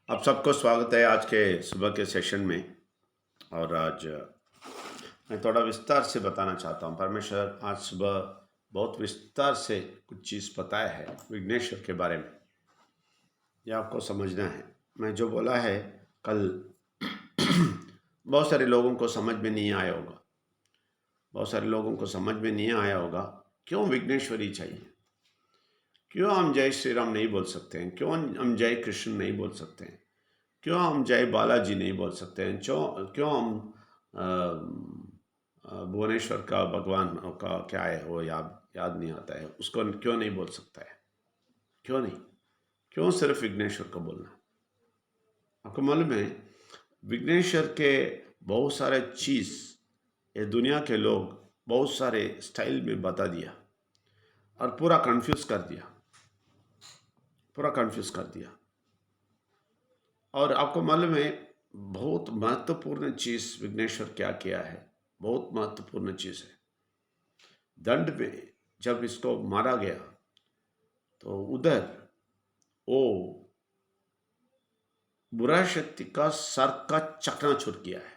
आप सबको स्वागत है आज के सुबह के सेशन में। और आज मैं थोड़ा विस्तार से बताना चाहता हूँ। परमेश्वर आज सुबह बहुत विस्तार से कुछ चीज़ बताया है विघ्नेश्वर के बारे में। ये आपको समझना है। मैं जो बोला है कल बहुत सारे लोगों को समझ में नहीं आया होगा। बहुत सारे लोगों को समझ में नहीं आया होगा क्यों विघ्नेश्वरी चाहिए, क्यों हम जय श्री राम नहीं बोल सकते हैं, क्यों हम जय कृष्ण नहीं बोल सकते हैं, क्यों हम जय बालाजी नहीं बोल सकते हैं, क्यों क्यों हम भुवनेश्वर का भगवान का क्या है वो याद याद नहीं आता है, उसको क्यों नहीं बोल सकता है, क्यों नहीं, क्यों सिर्फ विघ्नेश्वर को बोलना। आपको मालूम है विघ्नेश्वर के बहुत सारे चीज़ ये दुनिया के लोग बहुत सारे स्टाइल में बता दिया और पूरा कंफ्यूज कर दिया, पूरा कंफ्यूज कर दिया। और आपको मालूम है बहुत महत्वपूर्ण चीज़ विघ्नेश्वर क्या किया है, बहुत महत्वपूर्ण चीज़ है। दंड में जब इसको मारा गया तो उधर वो बुरा शक्ति का सर का चकनाचूर किया है,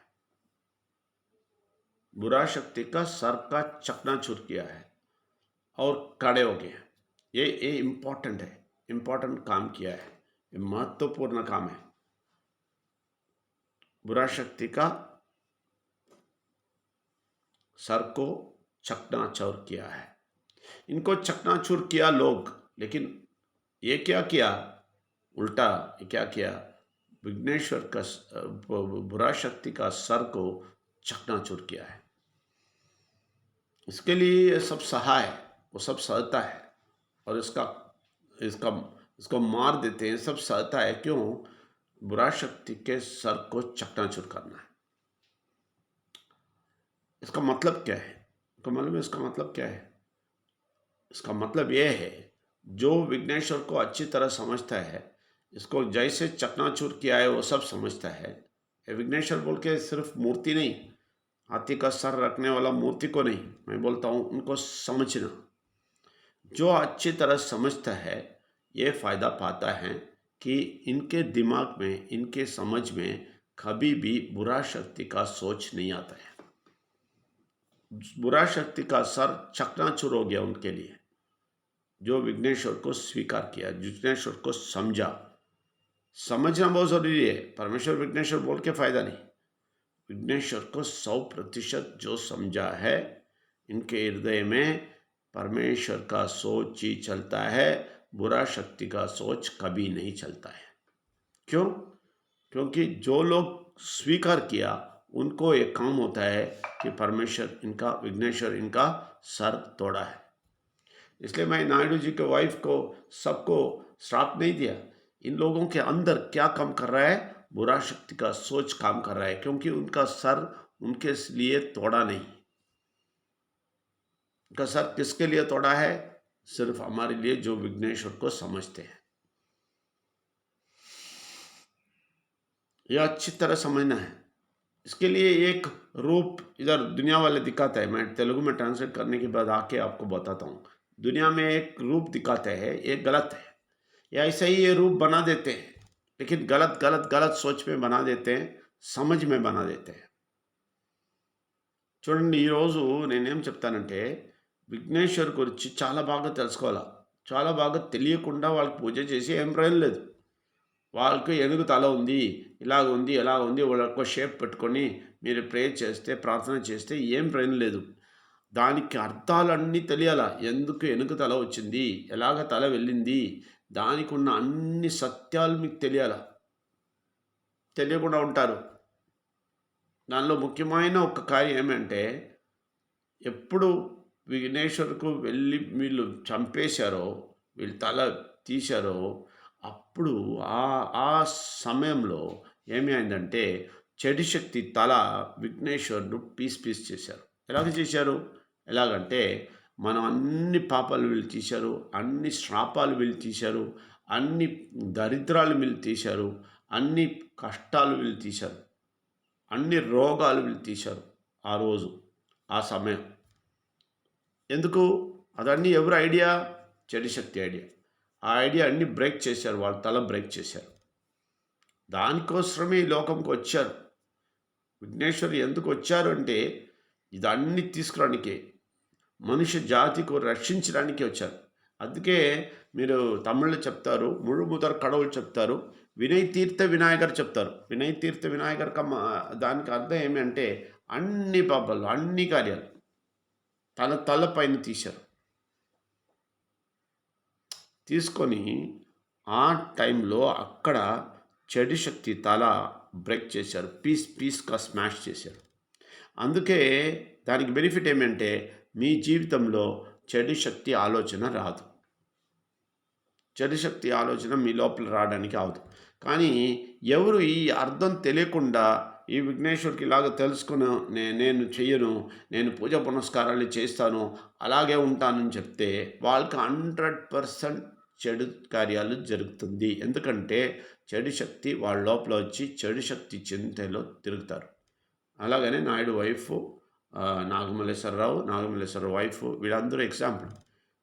बुरा शक्ति का सर का चकनाचूर किया है और खड़े हो गए। ये इम्पोर्टेंट है, इम्पोर्टेंट काम किया है, ये महत्वपूर्ण काम है। बुरा शक्ति का सर को चकनाचूर किया है। इनको चकनाचूर किया लोग, लेकिन ये क्या किया, उल्टा ये क्या किया, विघ्नेश्वर का बुरा शक्ति का सर को चकनाचूर किया है। इसके लिए ये सब सहा है, वो सब सहता है और इसका इसका इसको मार देते हैं, सब सहता है। क्यों? बुरा शक्ति के सर को चकनाचूर करना है। इसका मतलब क्या है? आपको मालूम है इसका मतलब क्या है? इसका मतलब यह है, जो विघ्नेश्वर को अच्छी तरह समझता है, इसको जैसे चकनाचूर किया है वो सब समझता है। ये विघ्नेश्वर बोल के सिर्फ मूर्ति नहीं, हाथी का सर रखने वाला मूर्ति को नहीं, मैं बोलता हूँ उनको समझना। जो अच्छी तरह समझता है ये फायदा पाता है कि इनके दिमाग में, इनके समझ में कभी भी बुरा शक्ति का सोच नहीं आता है। बुरा शक्ति का सर चकनाचूर हो गया उनके लिए। जो विघ्नेश्वर को स्वीकार किया, विघ्नेश्वर को समझा। समझना बहुत जरूरी है। परमेश्वर विघ्नेश्वर बोल के फायदा नहीं। विघ्नेश्वर को 100% जो समझा है, इनके हृदय में परमेश्वर का सोच ही चलता है, बुरा शक्ति का सोच कभी नहीं चलता है। क्यों? क्योंकि जो लोग स्वीकार किया उनको एक काम होता है कि परमेश्वर इनका, विघ्नेश्वर इनका सर तोड़ा है। इसलिए मैं नायडू जी के वाइफ को, सबको श्राप नहीं दिया। इन लोगों के अंदर क्या काम कर रहा है? बुरा शक्ति का सोच काम कर रहा है, क्योंकि उनका सर उनके लिए तोड़ा नहीं। उनका सर किसके लिए तोड़ा है? सिर्फ हमारे लिए जो विघ्नेश्वर को समझते हैं। यह अच्छी तरह समझना है। इसके लिए एक रूप इधर दुनिया वाले दिखाता है। मैं तेलुगु में ट्रांसलेट करने के बाद आके आपको बताता हूँ। दुनिया में एक रूप दिखाते हैं, ये गलत है। या ऐसे ही ये रूप बना देते हैं, लेकिन गलत गलत गलत सोच में बना देते हैं, समझ में बना देते हैं। చూడండి, ఈరోజు నేనేం చెప్తానంటే విఘ్నేశ్వర్ గురించి చాలా బాగా తెలుసుకోవాలా. చాలా బాగా తెలియకుండా వాళ్ళకి పూజ చేసి ఏం ప్రయోజనం లేదు. వాళ్ళకి ఏనుగు తల ఉంది, ఇలాగ ఉంది, ఎలా ఉంది, వాళ్ళొక షేప్ పెట్టుకొని మీరు ప్రేయర్ చేస్తే, ప్రార్థన చేస్తే ఏం ప్రయోజనం లేదు. దానికి అర్థాలన్నీ తెలియాలా. ఎందుకు ఏనుగు తల వచ్చింది, ఎలాగ తల వెళ్ళింది, దానికి ఉన్న అన్ని సత్యాలు మీకు తెలియాలా. తెలియకుండా ఉంటారు. దానిలో ముఖ్యమైన ఒక కార్యం ఏమంటే, ఎప్పుడు విఘ్నేశ్వరుకు వెళ్ళి వీళ్ళు చంపేశారో, వీళ్ళు తల తీశారో, అప్పుడు ఆ సమయంలో ఏమి అయిందంటే, చెడు శక్తి తల విఘ్నేశ్వరుడు పీస్ పీస్ చేశారు. ఎలాగ చేశారు? ఎలాగంటే, మనం అన్ని పాపాలు వీళ్ళు తీశారు, అన్ని శ్రాపాలు వీళ్ళు తీశారు, అన్ని దరిద్రాలు వీళ్ళు తీశారు, అన్ని కష్టాలు వీళ్ళు తీశారు, అన్ని రోగాలు వీళ్ళు తీశారు ఆ రోజు, ఆ సమయం. ఎందుకు? అదన్నీ ఎవరి ఐడియా? చెడు శక్తి ఐడియా. ఆ ఐడియా అన్ని బ్రేక్ చేశారు, వాళ్ళ తల బ్రేక్ చేశారు. దానికోసమే ఈ లోకంకి వచ్చారు. విఘ్నేశ్వరుడు ఎందుకు వచ్చారు అంటే, ఇదన్నీ తీసుకురానికే. మనుష్య జాతికు రక్షించడానికి వచ్చారు. అందుకే మీరు తమిళ్లో చెప్తారు, ముழுமுதற் கடவுள் చెప్తారు, వినయ్ తీర్థ వినాయకర్ చెప్తారు. వినయ్ తీర్థ వినాయకర్ దానికి అర్థం ఏమంటే, అన్ని పాపాలు, అన్ని కార్యాలు తన తల పైన తీశారు. తీసుకొని ఆ టైంలో అక్కడ చెడు శక్తి తల బ్రేక్ చేశారు. పీస్‌గా స్మాష్ చేశారు. అందుకే దానికి బెనిఫిట్ ఏమంటే, మీ జీవితంలో చెడు శక్తి ఆలోచన రాదు. చెడు శక్తి ఆలోచన మీ లోపల రావడానికి అవ్వదు. కానీ ఎవరు ఈ అర్థం తెలియకుండా ఈ విఘ్నేశ్వరుడికి ఇలాగ తెలుసుకుని నేను చెయ్యను, నేను పూజ పునస్కారాలు చేస్తాను, అలాగే ఉంటానని చెప్తే వాళ్ళకి 100% చెడు కార్యాలు జరుగుతుంది. ఎందుకంటే చెడు శక్తి వాళ్ళ లోపల వచ్చి చెడు శక్తి చింతలో తిరుగుతారు. అలాగనే నాయుడు వైఫ్ నాగమల్లేశ్వరరావు వైఫ్ వీళ్ళందరూ ఎగ్జాంపుల్.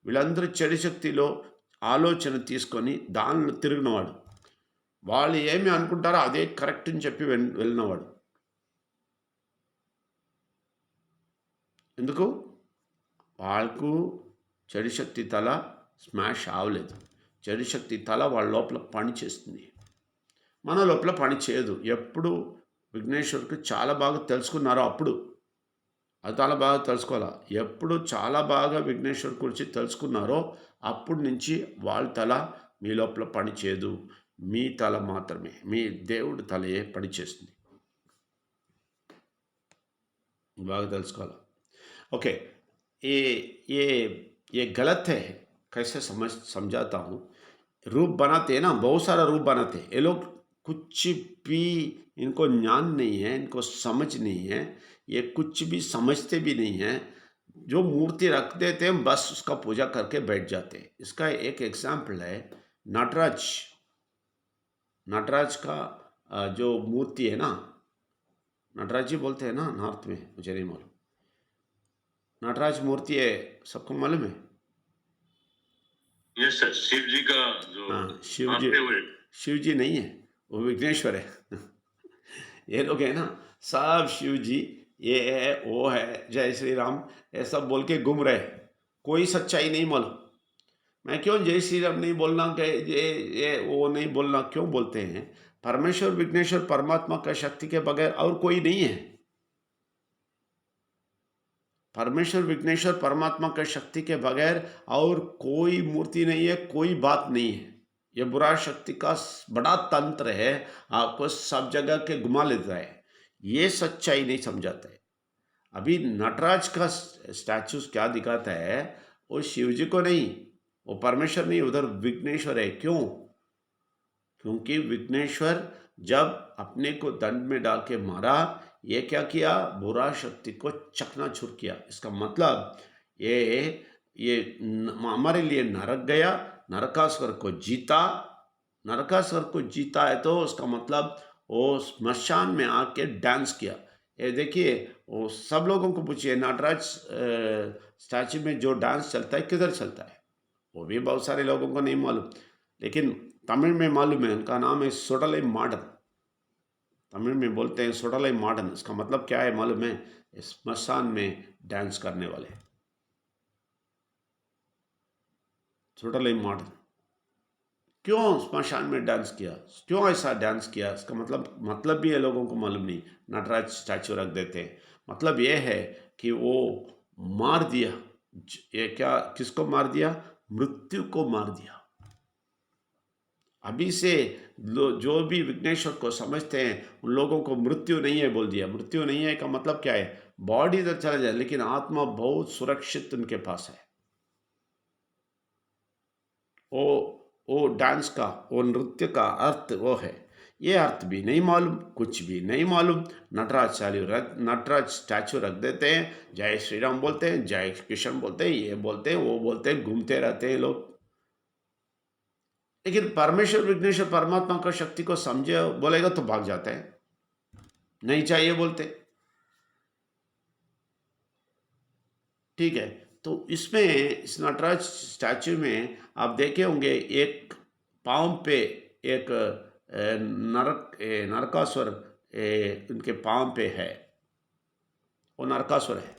వీళ్ళందరూ చెడు శక్తిలో ఆలోచన తీసుకొని దానిలో తిరిగినవాడు. వాళ్ళు ఏమి అనుకుంటారో అదే కరెక్ట్ అని చెప్పి వెళ్ళినవాడు. ఎందుకు? వాళ్ళకు చెడు శక్తి తల స్మాష్ అవ్వలేదు. చెడు శక్తి తల వాళ్ళ లోపల పని చేస్తుంది. మన లోపల పని చేయదు. ఎప్పుడు విఘ్నేశ్వరుడికి చాలా బాగా తెలుసుకున్నారో అప్పుడు అది చాలా బాగా తెలుసుకోవాలా. ఎప్పుడు చాలా బాగా విఘ్నేశ్వర్ గురించి తెలుసుకున్నారో అప్పటి నుంచి వాళ్ళ తల మీ లోపల పని చేయదు. మీ తల మాత్రమే, మీ దేవుడి తలయే పని చేస్తుంది. బాగా తెలుసుకోవాలి. ओके, ये ये ये गलत है। कैसे समझाता हूँ। रूप बनाते हैं ना, बहुत सारा रूप बनाते हैं ये लोग। कुछ भी इनको ज्ञान नहीं है, इनको समझ नहीं है, ये कुछ भी समझते भी नहीं है। जो मूर्ति रख देते हैं बस उसका पूजा करके बैठ जाते हैं। इसका एक एग्जाम्पल है नटराज। नटराज का जो मूर्ति है ना, नटराज जी बोलते हैं ना नॉर्थ में, मुझे नहीं मालूम। नटराज मूर्ति है, सबको मालूम है? यस सर, शिव जी का जो हाँ, शिव जी नहीं है, वो विघ्नेश्वर है। ये लोग है ना, सब शिव जी ये है वो है, जय श्री राम ये सब बोल के घूम रहे। कोई सच्चाई नहीं मालूम। मैं क्यों जय श्री राम नहीं बोलना, कि ये वो नहीं बोलना क्यों बोलते हैं? परमेश्वर विघ्नेश्वर परमात्मा का शक्ति के बगैर और कोई नहीं है। परमेश्वर विघ्नेश्वर परमात्मा का शक्ति के बगैर और कोई मूर्ति नहीं है, कोई बात नहीं है। ये बुरा शक्ति का बड़ा तंत्र है, आपको सब जगह के घुमा लेता है। ये सच्चाई नहीं समझाता है। अभी नटराज का स्टैचूस क्या दिखाता है, वो शिव जी को नहीं, वो परमेश्वर नहीं, उधर विघ्नेश्वर है। क्यों? क्योंकि विघ्नेश्वर जब अपने को दंड में डाल के मारा, ये क्या किया? बुरा शक्ति को चकनाचूर किया। इसका मतलब ये हमारे लिए नरक गया, नरकासुर को जीता। नरकासुर को जीता है तो उसका मतलब वो स्मशान में आके डांस किया। ये देखिए, वो सब लोगों को पूछिए, नटराज स्टैचू में जो डांस चलता है किधर चलता है? वो भी बहुत सारे लोगों को नहीं मालूम, लेकिन तमिल में मालूम है। उनका नाम है सुडलै माडन। तमिल में बोलते हैं सुडलै माडन। इसका मतलब क्या है मालूम है? स्मशान में डांस करने वाले, सुडलै माडन। क्यों स्मशान में डांस किया? क्यों ऐसा डांस किया? इसका मतलब भी ये लोगों को मालूम नहीं। नटराज स्टैचू रख देते हैं, मतलब ये है कि वो मार दिया। ये क्या, किसको मार दिया? मृत्यु को मार दिया। अभी से जो भी विघ्नेश्वर को समझते हैं उन लोगों को मृत्यु नहीं है बोल दिया। मृत्यु नहीं है का मतलब क्या है? बॉडी तो चला जाए लेकिन आत्मा बहुत सुरक्षित उनके पास है। वो डांस का, वो नृत्य का अर्थ वो है। ये अर्थ भी नहीं मालूम, कुछ भी नहीं मालूम। नटराज स्टैचू रख देते हैं, जय श्री राम बोलते हैं, जय कृष्ण बोलते हैं, ये बोलते हैं, वो बोलते हैं, घूमते रहते हैं लोग। लेकिन परमेश्वर विघ्नेश्वर परमात्मा का शक्ति को समझे बोलेगा तो भाग जाता है, नहीं चाहिए बोलते। ठीक है, तो इसमें इस नटराज स्टैचू में आप देखे होंगे एक पाँव पे एक नरकासुर उनके पाँव पे है, वो नरकासुर है।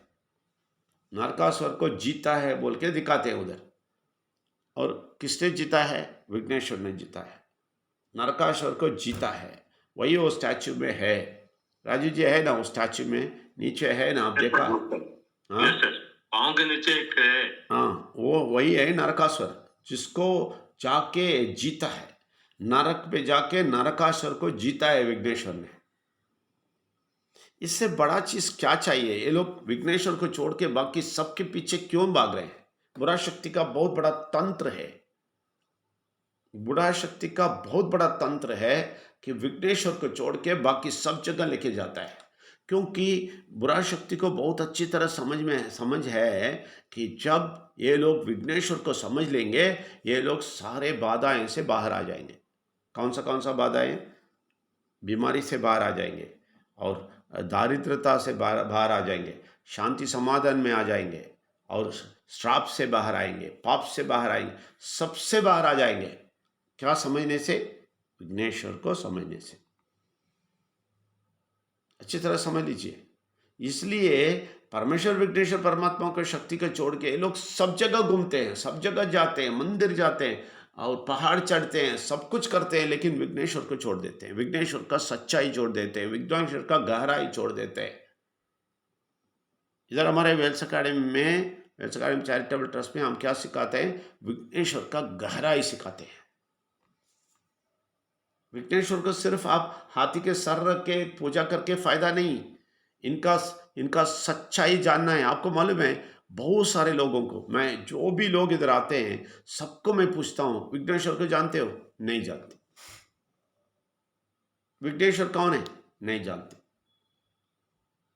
नरकासुर को जीता है बोल के दिखाते हैं उधर। और किसने जीता है? विघ्नेश्वर ने जीता है, नरकासुर को जीता है। वही वो स्टैचू में है। राजू जी है ना वो स्टैचू में, नीचे है ना, आप देखा? हाँ यस सर, पाँव के नीचे एक है। हाँ, वो वही है नरकासुर, जिसको जाके जीता है। नरक पे जाके नरकासुर को जीता है विघ्नेश्वर ने। इससे बड़ा चीज क्या चाहिए? ये लोग विघ्नेश्वर को छोड़ के बाकी सबके पीछे क्यों भाग रहे हैं? बुरा शक्ति का बहुत बड़ा तंत्र है। बुरा शक्ति का बहुत बड़ा तंत्र है कि विघ्नेश्वर को छोड़ के बाकी सब जगह लेके जाता है। क्योंकि बुरा शक्ति को बहुत अच्छी तरह समझ है कि जब ये लोग विघ्नेश्वर को समझ लेंगे, ये लोग सारे बाधाएं से बाहर आ जाएंगे। कौन सा बाधाएं? बीमारी से बाहर आ जाएंगे, और दारिद्रता से बाहर आ जाएंगे, शांति समाधान में आ जाएंगे, और श्राप से बाहर आएंगे, पाप से बाहर आएंगे, सबसे बाहर आ जाएंगे। क्या समझने से? विघ्नेश्वर को समझने से। अच्छी तरह समझ लीजिए। इसलिए परमेश्वर विघ्नेश्वर परमात्मा को शक्ति को छोड़ के लोग सब जगह घूमते हैं, सब जगह जाते हैं, मंदिर जाते हैं और पहाड़ चढ़ते हैं, सब कुछ करते हैं, लेकिन विघ्नेश्वर को छोड़ देते हैं, विघ्नेश्वर का सच्चाई छोड़ देते हैं, विघ्नेश्वर का गहराई छोड़ देते हैं। इधर हमारे वेल्स अकेडमी चैरिटेबल ट्रस्ट में हम क्या सिखाते हैं? विघ्नेश्वर का गहराई सिखाते हैं। विघ्नेश्वर को सिर्फ आप हाथी के सर रख के पूजा करके फायदा नहीं, इनका इनका सच्चाई जानना है। आपको मालूम है, बहुत सारे लोगों को, मैं जो भी लोग इधर आते हैं सबको मैं पूछता हूँ, विघ्नेश्वर को जानते हो? नहीं जानते। विघ्नेश्वर कौन है? नहीं जानते।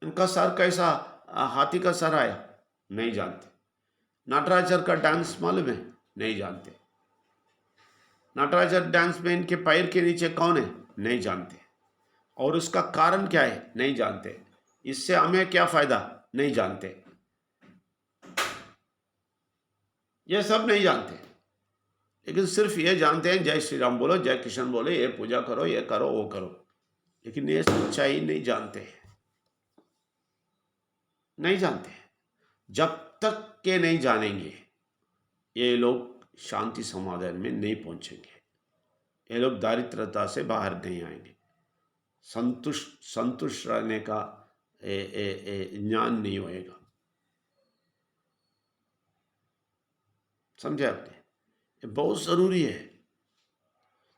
इनका सर कैसा हाथी का सर आया? नहीं जानते। नटराजर का डांस मालूम है? नहीं जानते। नटराजर डांस में इनके पैर के नीचे कौन है? नहीं जानते। और उसका कारण क्या है? नहीं जानते। इससे हमें क्या फायदा? नहीं जानते। ये सब नहीं जानते, लेकिन सिर्फ ये जानते हैं जय श्री राम बोलो, जय कृष्ण बोलो, ये पूजा करो, ये करो, वो करो, लेकिन ये सच्चाई नहीं जानते, नहीं जानते। जब तक के नहीं जानेंगे, ये लोग शांति समाधान में नहीं पहुंचेंगे, ये लोग दारिद्रता से बाहर नहीं आएंगे, संतुष्ट रहने का ज्ञान नहीं होएगा। समझे आपने? ये बहुत जरूरी है।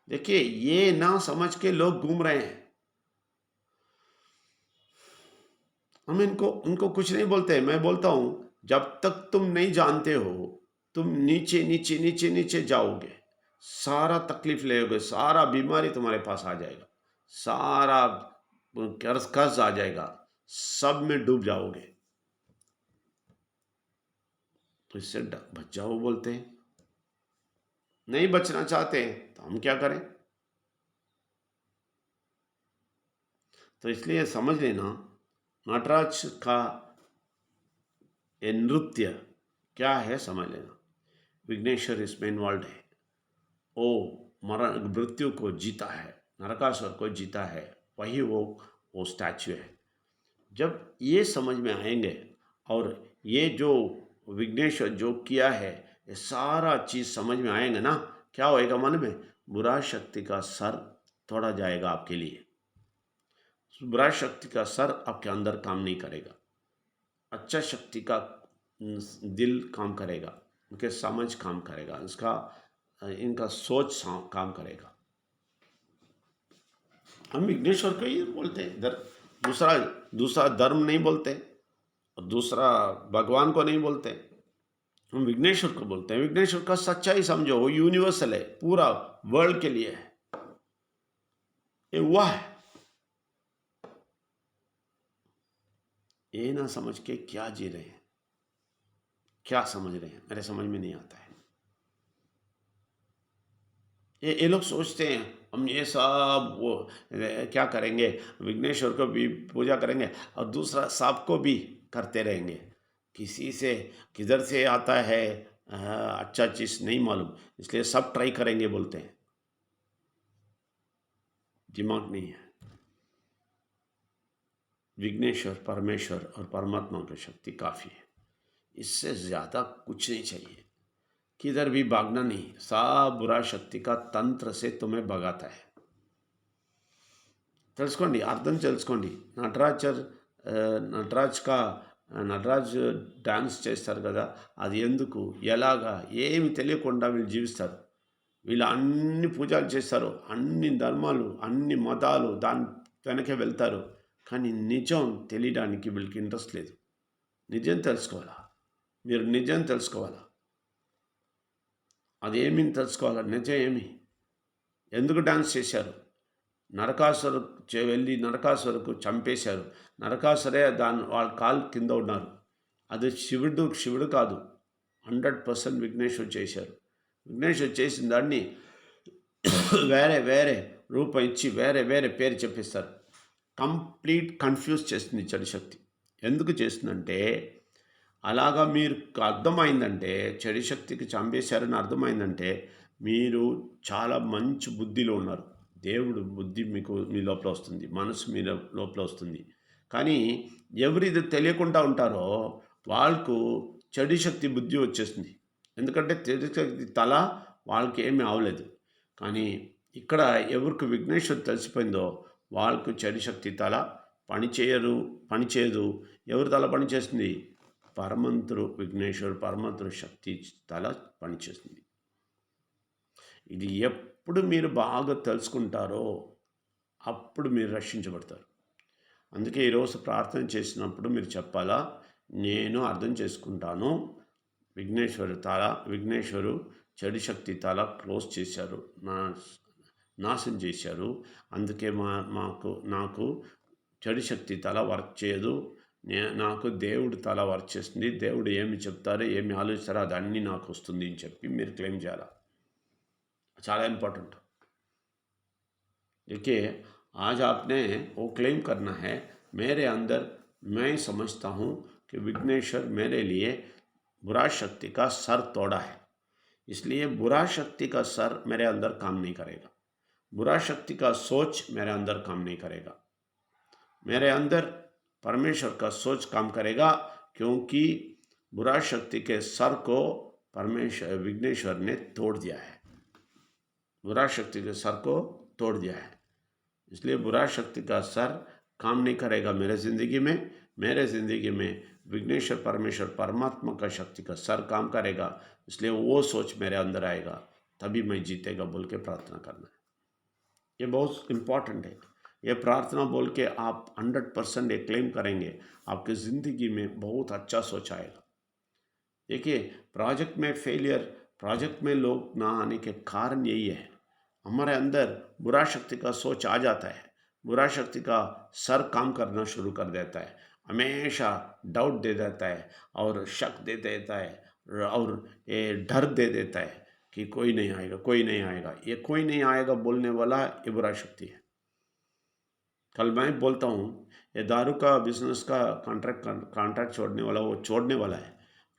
देखिए, ये ना समझ के लोग घूम रहे हैं। हम उनको कुछ नहीं बोलते। मैं बोलता हूं, जब तक तुम नहीं जानते हो, तुम नीचे नीचे नीचे नीचे जाओगे, सारा तकलीफ लेोगे, सारा बीमारी तुम्हारे पास आ जाएगा, सारा कर्ज आ जाएगा, सब में डूब जाओगे। तो इससे बच जाओ बोलते हैं। नहीं बचना चाहते तो हम क्या करें? तो इसलिए समझ लेना, नटराज का ये नृत्य क्या है समझ लेना। विघ्नेश्वर इसमें इन्वॉल्व है। वो मरण मृत्यु को जीता है, नरकासुर को जीता है, वही वो स्टैचू है। जब ये समझ में आएंगे, और ये जो विघ्नेश्वर जो किया है, ये सारा चीज़ समझ में आएंगे ना, क्या होएगा मन में? बुरा शक्ति का सर तोड़ा जाएगा आपके लिए। बुरा शक्ति का सर आपके अंदर काम नहीं करेगा, अच्छा शक्ति का दिल काम करेगा, उनके समझ काम करेगा, इनका सोच काम करेगा। हम विघ्नेश्वर को ही बोलते हैं इधर, दूसरा धर्म नहीं बोलते, और दूसरा भगवान को नहीं बोलते, हम विघ्नेश्वर को बोलते हैं। विघ्नेश्वर का सच्चाई समझो, वो यूनिवर्सल है, पूरा वर्ल्ड के लिए है, ये हुआ है। ये ना समझ के क्या जी रहे हैं, क्या समझ रहे हैं, मेरे समझ में नहीं आता है। ये लोग सोचते हैं हम ये सब वो क्या करेंगे, विघ्नेश्वर को भी पूजा करेंगे और दूसरा सांप को भी करते रहेंगे। किसी से किधर से आता है अच्छा चीज़ नहीं मालूम, इसलिए सब ट्राई करेंगे बोलते हैं। दिमाग नहीं है। विघ्नेश्वर, परमेश्वर और परमात्मा की शक्ति काफ़ी है। इससे ज़्यादा कुछ नहीं चाहिए। किधर भी भागना नहीं, सब बुरा शक्ति का तंत्र से तुम्हें भगाता है। తెలుసుకోండి, అర్థం తెలుసుకోండి. నటరాజ్ డాన్స్ చేస్తారు కదా! అది ఎందుకు? ఎలాగా? ఏమి తెలియకుండా వీళ్ళు జీవిస్తారు. వీళ్ళు అన్ని పూజలు చేస్తారు. అన్ని ధర్మాలు, అన్ని మతాలు దాని వెనకే వెళ్తారు. కానీ నిజం తెలియడానికి వీళ్ళకి ఇంట్రెస్ట్ లేదు. నిజం తెలుసుకోవాలా. మీరు నిజం తెలుసుకోవాలా. అదేమని తెలుసుకోవాలా? నిజం ఏమి? ఎందుకు డాన్స్ చేశారు? నరకాసురు వెళ్ళి నరకాసురకు చంపేశారు. నరకాసురే వాళ్ళ కాలు కింద ఉన్నారు. అది శివుడు కాదు. 100% విఘ్నేశ్వరుడు చేశారు. విఘ్నేశ్వరుడు చేసిన దాన్ని వేరే వేరే రూపం ఇచ్చి వేరే వేరే పేరు చెప్పిస్తారు. కంప్లీట్ కన్ఫ్యూజ్ చేస్తుంది చెడు శక్తి. ఎందుకు చేస్తుందంటే, అలాగా మీరు అర్థమైందంటే, చెడు శక్తికి చంపేశారని అర్థమైందంటే మీరు చాలా మంచి బుద్ధిలో ఉన్నారు. దేవుడు బుద్ధి మీ లోపల వస్తుంది. మనసు మీ లోపల వస్తుంది. కానీ ఎవరిది తెలియకుండా ఉంటారో వాళ్ళకు చెడు శక్తి బుద్ధి వచ్చేస్తుంది. ఎందుకంటే చెడు శక్తి తల వాళ్ళకి ఏమీ అవలేదు. కానీ ఇక్కడ ఎవరికి విఘ్నేశ్వరు తెలిసిపోయిందో వాళ్ళకు చెడు శక్తి తల పనిచేయదు. ఎవరి తల పనిచేస్తుంది? పరమంతుడు శక్తి తల పనిచేస్తుంది. ఇది ఎప్పుడు మీరు బాగా తెలుసుకుంటారో అప్పుడు మీరు రక్షించబడతారు. అందుకే ఈరోజు ప్రార్థన చేసినప్పుడు మీరు చెప్పాలా, నేను అర్థం చేసుకుంటాను. విఘ్నేశ్వరు చెడు శక్తి తల క్లోజ్ చేశారు, నాశనం చేశారు. అందుకే నాకు చెడు శక్తి తల వర్క్ చేయదు. నాకు దేవుడి తల వర్క్ చేస్తుంది. దేవుడు ఏమి చెప్తారో ఏమి ఆలోచిస్తారో అది అన్నీ నాకు వస్తుంది అని చెప్పి మీరు క్లెయిమ్ చేయాలి. చాలా ఇంపార్టెంट। देखिए, आज आपने वो क्लेम करना है, मेरे अंदर मैं समझता हूँ कि विघ्नेश्वर मेरे लिए बुरा शक्ति का सर तोड़ा है, इसलिए बुरा शक्ति का सर मेरे अंदर काम नहीं करेगा। बुरा शक्ति का सोच मेरे अंदर काम नहीं करेगा। मेरे अंदर परमेश्वर का सोच काम करेगा, क्योंकि बुरा शक्ति के सर को विघ्नेश्वर ने तोड़ दिया है। बुरा शक्ति के सर को तोड़ दिया है, इसलिए बुरा शक्ति का सर काम नहीं करेगा मेरे ज़िंदगी में। मेरे ज़िंदगी में विघ्नेश्वर परमेश्वर परमात्मा का शक्ति का सर काम करेगा, इसलिए वो सोच मेरे अंदर आएगा, तभी मैं जीतेगा बोल के प्रार्थना करना है। ये बहुत इम्पॉर्टेंट है। ये प्रार्थना बोल के आप 100% ये क्लेम करेंगे, आपकी ज़िंदगी में बहुत अच्छा सोच आएगा। देखिए, प्रोजेक्ट में लोग ना आने के कारण यही है, हमारे अंदर बुरा शक्ति का सोच आ जाता है। बुरा शक्ति का सर काम करना शुरू कर देता है, हमेशा डाउट दे देता है और शक दे देता है और ये डर दे देता है कि कोई नहीं आएगा। ये कोई नहीं आएगा बोलने वाला ये बुरा शक्ति है। कल मैं बोलता हूँ, ये दारू का बिजनेस का कॉन्ट्रैक्ट छोड़ने वाला वो छोड़ने वाला है।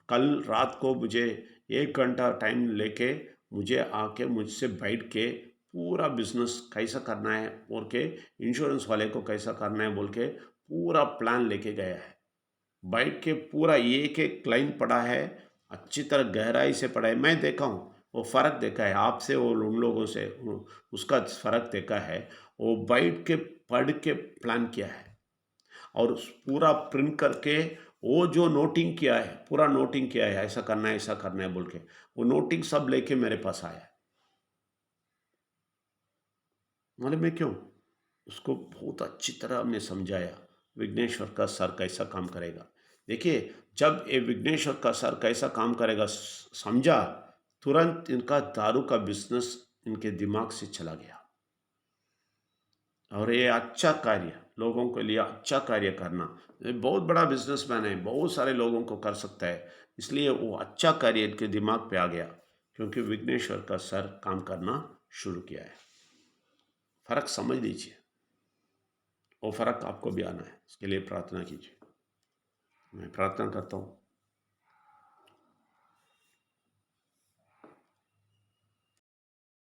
कल रात को मुझे 1 घंटा टाइम लेके मुझे आके मुझसे बैठ के पूरा बिजनेस कैसा करना है बोल के, इंश्योरेंस वाले को कैसा करना है बोल के पूरा प्लान लेके गया है। बैठ के पूरा एक लाइन पढ़ा है, अच्छी तरह गहराई से पढ़ा है। मैं देखा हूँ, वो फ़र्क देखा है आपसे और उन लोगों से, उसका फ़र्क देखा है। वो बैठ के पढ़ के प्लान किया है और पूरा प्रिंट करके वो जो नोटिंग किया है, पूरा नोटिंग किया है, ऐसा करना है बोल के वो नोटिंग सब लेके मेरे पास आया। मालूम है क्यों? उसको बहुत अच्छी तरह हमने समझाया विघ्नेश्वर का सर कैसा काम करेगा। देखिए, जब ये विघ्नेश्वर का सर कैसा काम करेगा समझा, तुरंत इनका दारू का बिजनेस इनके दिमाग से चला गया। और ये अच्छा कार्य, लोगों के लिए अच्छा कार्य करना, ये बहुत बड़ा बिजनेसमैन है, बहुत सारे लोगों को कर सकता है, इसलिए वो अच्छा कार्य इनके दिमाग पे आ गया, क्योंकि विघ्नेश्वर का सर काम करना शुरू किया है। फ़र्क समझ लीजिए, वो फ़र्क आपको भी आना है, इसके लिए प्रार्थना कीजिए। मैं प्रार्थना करता हूँ।